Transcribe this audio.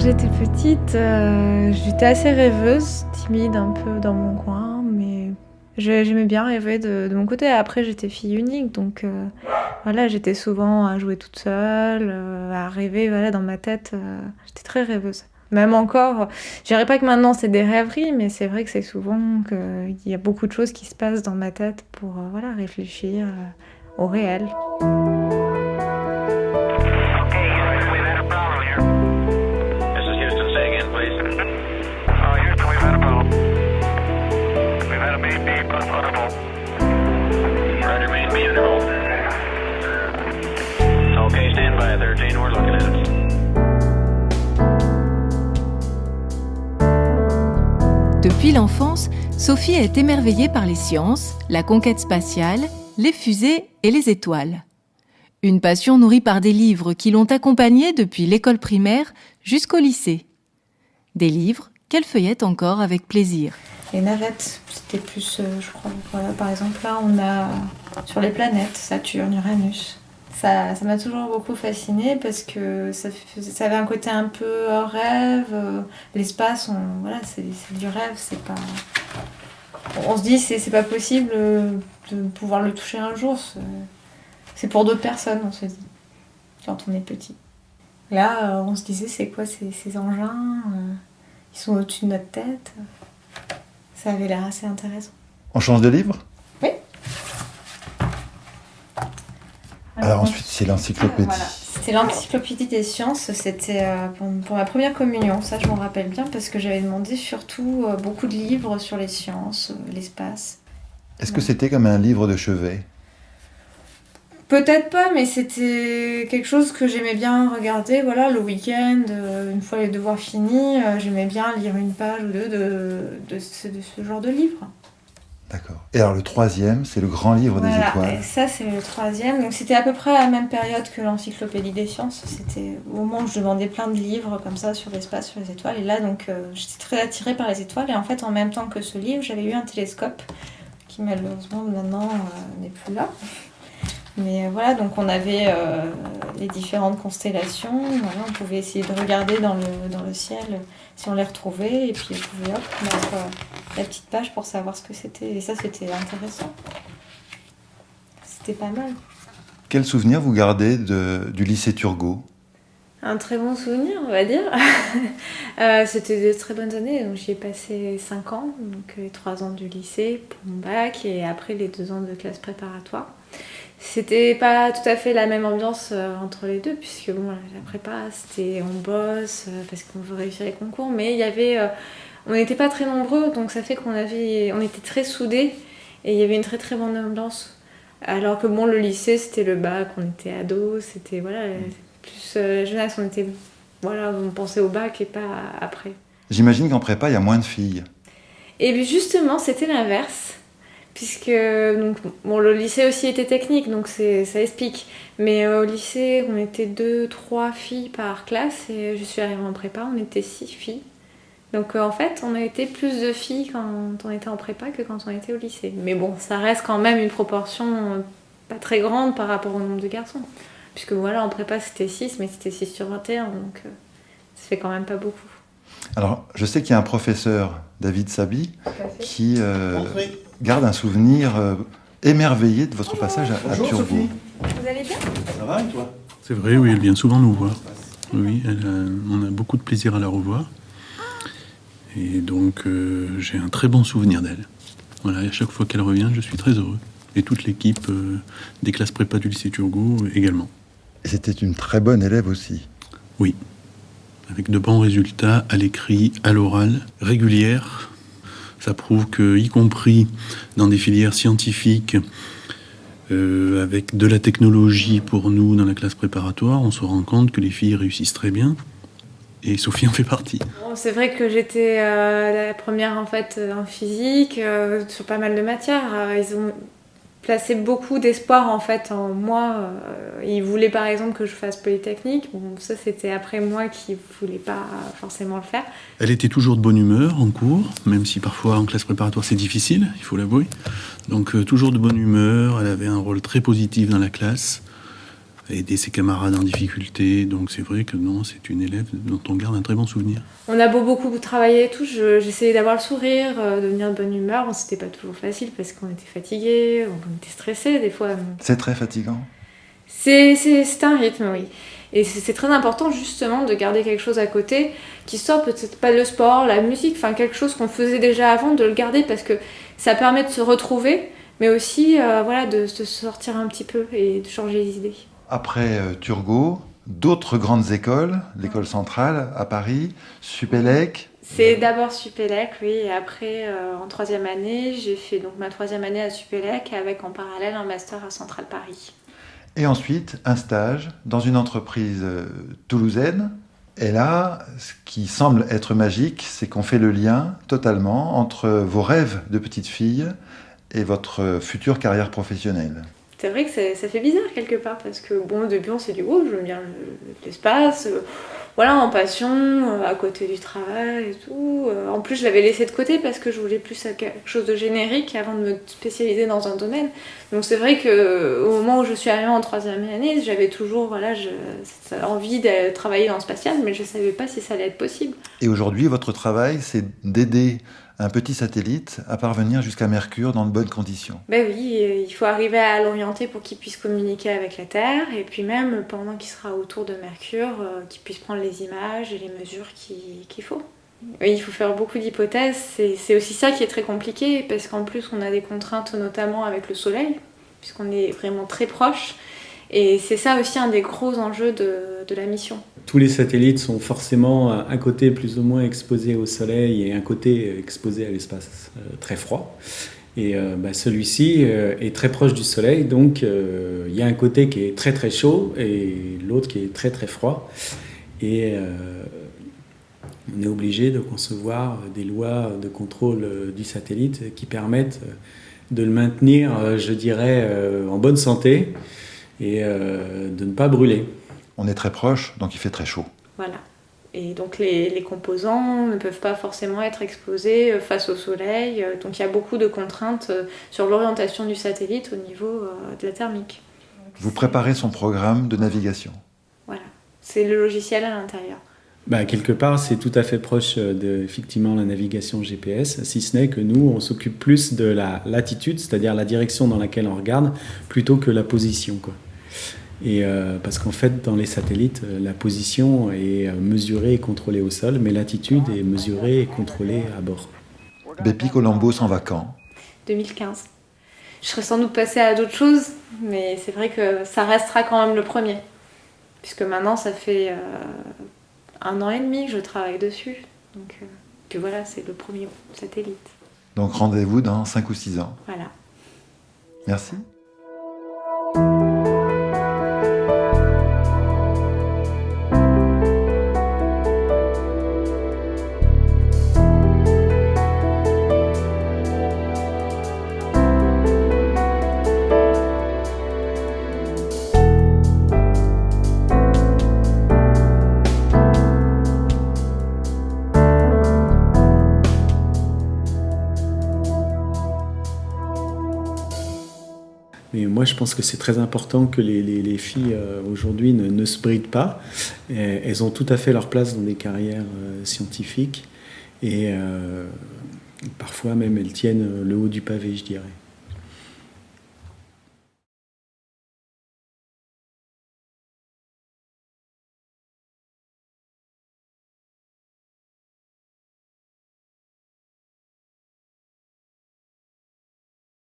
j'étais petite, j'étais assez rêveuse, timide un peu dans mon coin, mais j'aimais bien rêver de mon côté. Après, j'étais fille unique, donc voilà, j'étais souvent à jouer toute seule, à rêver, voilà, dans ma tête. J'étais très rêveuse. Même encore, je dirais pas que maintenant c'est des rêveries, mais c'est vrai que c'est souvent qu'il y a beaucoup de choses qui se passent dans ma tête pour voilà, réfléchir au réel. Depuis l'enfance, Sophie est émerveillée par les sciences, la conquête spatiale, les fusées et les étoiles. Une passion nourrie par des livres qui l'ont accompagnée depuis l'école primaire jusqu'au lycée. Des livres qu'elle feuillette encore avec plaisir. Les navettes, c'était plus, je crois, voilà, par exemple là on a sur les planètes, Saturne, Uranus. Ça m'a toujours beaucoup fascinée parce que ça avait un côté un peu rêve. L'espace, voilà, c'est du rêve, c'est pas... On se dit c'est pas possible de pouvoir le toucher un jour. C'est pour d'autres personnes, on se dit, quand on est petit. Là, on se disait, c'est quoi ces engins ils sont au-dessus de notre tête. Ça avait l'air assez intéressant. On change de livre ? Oui. Alors ensuite, c'est l'encyclopédie. Voilà. C'était l'encyclopédie des sciences. C'était pour ma première communion. Ça, je m'en rappelle bien parce que j'avais demandé surtout beaucoup de livres sur les sciences, l'espace. Est-ce que c'était comme un livre de chevet ? Peut-être pas, mais c'était quelque chose que j'aimais bien regarder. Voilà, le week-end, une fois les devoirs finis, j'aimais bien lire une page ou deux de ce genre de livre. D'accord. Et alors le troisième, c'est le grand livre des étoiles. Et ça, c'est le troisième. Donc c'était à peu près à la même période que l'encyclopédie des sciences. C'était au moment où je demandais plein de livres comme ça sur l'espace, sur les étoiles. Et là, donc, j'étais très attirée par les étoiles. Et en fait, en même temps que ce livre, j'avais eu un télescope qui malheureusement maintenant n'est plus là. Mais voilà, donc on avait les différentes constellations. Voilà, on pouvait essayer de regarder dans le ciel si on les retrouvait. Et puis on pouvait mettre la petite page pour savoir ce que c'était. Et ça, c'était intéressant. C'était pas mal. Quel souvenir vous gardez du lycée Turgot ? Un très bon souvenir, on va dire. C'était de très bonnes années. Donc, j'y ai passé 5 ans, donc les 3 ans du lycée pour mon bac et après les 2 ans de classe préparatoire. C'était pas tout à fait la même ambiance entre les deux, puisque bon, la prépa, c'était on bosse parce qu'on veut réussir les concours, mais il y avait, on n'était pas très nombreux, donc ça fait on était très soudés et il y avait une très très bonne ambiance. Alors que bon, le lycée, c'était le bac, on était ados, c'était voilà, plus jeunesse, on pensait au bac et pas après. J'imagine qu'en prépa, il y a moins de filles. Et puis justement, c'était l'inverse. Puisque donc, bon, le lycée aussi était technique, donc ça explique. Mais au lycée, on était 2-3 filles par classe et je suis arrivée en prépa, on était 6 filles. Donc en fait, on a été plus de filles quand on était en prépa que quand on était au lycée. Mais bon, ça reste quand même une proportion pas très grande par rapport au nombre de garçons. Puisque voilà, en prépa c'était 6, mais c'était 6 sur 21, donc ça fait quand même pas beaucoup. Alors, je sais qu'il y a un professeur, David Sabi, qui garde un souvenir émerveillé de votre passage à Turgot. Sophie. Vous allez bien ? Ça va et toi ? C'est vrai, oui, elle vient souvent nous voir. Oui, on a beaucoup de plaisir à la revoir. Et donc, j'ai un très bon souvenir d'elle. Voilà, et à chaque fois qu'elle revient, je suis très heureux. Et toute l'équipe des classes prépa du lycée Turgot également. Et c'était une très bonne élève aussi. Oui, avec de bons résultats à l'écrit, à l'oral, régulière. Ça prouve que, y compris dans des filières scientifiques, avec de la technologie pour nous dans la classe préparatoire, on se rend compte que les filles réussissent très bien. Et Sophie en fait partie. Bon, c'est vrai que j'étais la première en fait en physique, sur pas mal de matières. Ils ont placé beaucoup d'espoir en fait en moi. Ils voulaient par exemple que je fasse Polytechnique. Bon, ça c'était après moi qui voulais pas forcément le faire. Elle était toujours de bonne humeur en cours, même si parfois en classe préparatoire c'est difficile, il faut l'avouer. Donc toujours de bonne humeur, elle avait un rôle très positif dans la classe. aider ses camarades en difficulté. Donc c'est vrai que non, c'est une élève dont on garde un très bon souvenir. On a beaucoup travaillé et tout, j'essayais d'avoir le sourire, de venir de bonne humeur. Bon, c'était pas toujours facile parce qu'on était fatigués, on était stressés des fois. C'est très fatigant. C'est un rythme, oui. Et c'est très important justement de garder quelque chose à côté qui sort, peut-être pas le sport, la musique, enfin quelque chose qu'on faisait déjà avant, de le garder parce que ça permet de se retrouver, mais aussi voilà, de se sortir un petit peu et de changer les idées. Après Turgot, d'autres grandes écoles, l'école centrale à Paris, Supélec. C'est d'abord Supélec, oui, et après en troisième année, j'ai fait donc ma troisième année à Supélec avec en parallèle un master à Centrale Paris. Et ensuite, un stage dans une entreprise toulousaine. Et là, ce qui semble être magique, c'est qu'on fait le lien totalement entre vos rêves de petite fille et votre future carrière professionnelle. C'est vrai que ça fait bizarre quelque part, parce que bon, au début on s'est dit, oh, j'aime bien l'espace, voilà, en passion, à côté du travail et tout. En plus, je l'avais laissé de côté parce que je voulais plus quelque chose de générique avant de me spécialiser dans un domaine. Donc c'est vrai qu'au moment où je suis arrivée en troisième année, j'avais toujours voilà, envie de travailler dans le spatial, mais je ne savais pas si ça allait être possible. Et aujourd'hui, votre travail, c'est d'aider un petit satellite à parvenir jusqu'à Mercure dans de bonnes conditions. Ben oui, il faut arriver à l'orienter pour qu'il puisse communiquer avec la Terre, et puis même pendant qu'il sera autour de Mercure, qu'il puisse prendre les images et les mesures qu'il faut. Oui, il faut faire beaucoup d'hypothèses, c'est aussi ça qui est très compliqué, parce qu'en plus on a des contraintes notamment avec le Soleil, puisqu'on est vraiment très proche, et c'est ça aussi un des gros enjeux de la mission. Tous les satellites sont forcément un côté plus ou moins exposé au Soleil et un côté exposé à l'espace très froid. Et celui-ci est très proche du Soleil, donc il y a un côté qui est très très chaud et l'autre qui est très très froid. Et on est obligé de concevoir des lois de contrôle du satellite qui permettent de le maintenir, je dirais, en bonne santé et de ne pas brûler. On est très proche, donc il fait très chaud. Voilà. Et donc les composants ne peuvent pas forcément être exposés face au soleil. Donc il y a beaucoup de contraintes sur l'orientation du satellite au niveau de la thermique. Vous préparez son programme de navigation. Voilà. C'est le logiciel à l'intérieur. Quelque part, c'est tout à fait proche de effectivement la navigation GPS, si ce n'est que nous, on s'occupe plus de la latitude, c'est-à-dire la direction dans laquelle on regarde, plutôt que la position, quoi. Et parce qu'en fait, dans les satellites, la position est mesurée et contrôlée au sol, mais l'attitude est mesurée et contrôlée à bord. Bepi Colombo s'en va quand ? 2015. Je serais sans doute passée à d'autres choses, mais c'est vrai que ça restera quand même le premier. Puisque maintenant, ça fait 1 an et demi que je travaille dessus. Donc, puis voilà, c'est le premier satellite. Donc rendez-vous dans 5 ou 6 ans. Voilà. Merci. Mais moi, je pense que c'est très important que les filles aujourd'hui ne se brident pas. Elles ont tout à fait leur place dans des carrières scientifiques et parfois même elles tiennent le haut du pavé, je dirais.